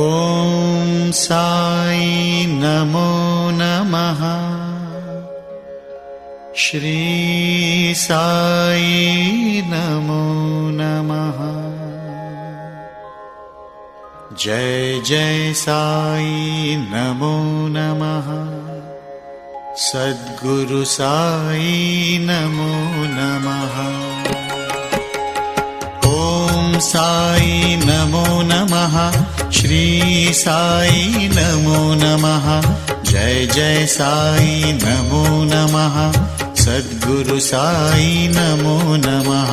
ॐ साई नमो नमः। श्री साई नमो नमः। जय जय साई नमो नमः। सद्गुरु साई नमो नमः। ॐ साई नमो नमः। श्री साई नमो नमः। जय जय साई नमो नमः। सद्गुरु साई नमो नमः।